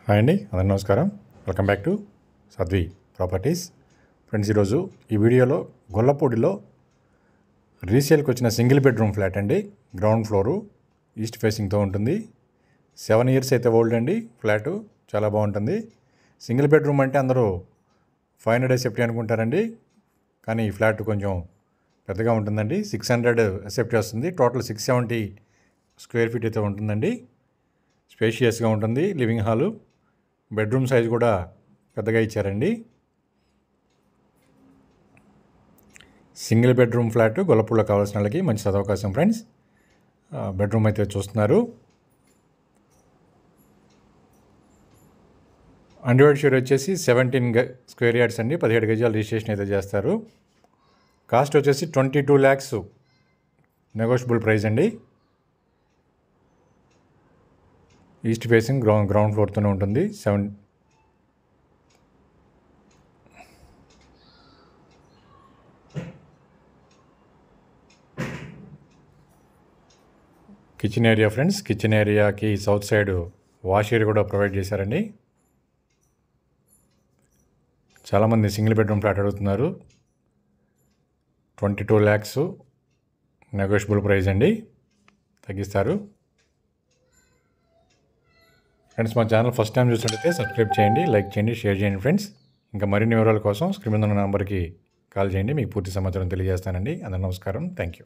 Hi అండి, అందరికీ నమస్కారం. Welcome back to Sadhvi properties. Friends, ఈరోజు ఈ వీడియోలో గొల్లపూడిలో రీసేల్కి వచ్చిన సింగిల్ బెడ్రూమ్ ఫ్లాట్ అండి. గ్రౌండ్ ఫ్లోరు, ఈస్ట్ ఫేసింగ్తో ఉంటుంది. 7 years అయితే ఓల్డ్ అండి. ఫ్లాటు చాలా బాగుంటుంది. సింగిల్ బెడ్రూమ్ అంటే అందరూ 500 ఎస్ఎఫ్టీ అనుకుంటారండి, కానీ ఈ ఫ్లాట్ కొంచెం పెద్దగా ఉంటుందండి. 600 ఎస్ఎఫ్టీ వస్తుంది. టోటల్ 670 స్క్వేర్ ఫీట్ అయితే ఉంటుందండి. స్పేషియస్గా ఉంటుంది. లివింగ్ హాలు, బెడ్రూమ్ సైజ్ కూడా పెద్దగా ఇచ్చారండి. సింగిల్ బెడ్రూమ్ ఫ్లాట్ గొల్లపూడిలో కావాల్సిన వాళ్ళకి మంచి సదవకాశం ఫ్రెండ్స్. బెడ్రూమ్ అయితే చూస్తున్నారు. అండర్వుడ్ షేర్ వచ్చేసి 17 స్క్వేర్ యార్డ్స్ అండి. 17 గజాలు రిజిస్ట్రేషన్ అయితే చేస్తారు. కాస్ట్ వచ్చేసి 22 lakhs నెగోషియబుల్ ప్రైస్ అండి. ఈస్ట్ ఫేసింగ్ గ్రౌండ్ ఫ్లోర్తోనే ఉంటుంది. Kitchen area friends. కిచెన్ ఏరియాకి సౌత్ సైడ్ వాష్ ఏరియా కూడా ప్రొవైడ్ చేశారండి. చాలామంది సింగిల్ బెడ్రూమ్ ఫ్లాట్ అడుగుతున్నారు. 22 lakhs నెగోషియబుల్ ప్రైస్ అండి, తగ్గిస్తారు. ఫ్రెండ్స్, మా ఛానల్ ఫస్ట్ టైం చూసినట్లయితే సబ్స్క్రైబ్ చేయండి, లైక్ చేయండి, షేర్ చేయండి ఫ్రెండ్స్. ఇంకా మరిన్ని వివరాల కోసం స్క్రీన్ మీద ఉన్న నెంబర్కి కాల్ చేయండి, మీకు పూర్తి సమాచారం తెలియజేస్తానండి. అందరికీ నమస్కారం. Thank you.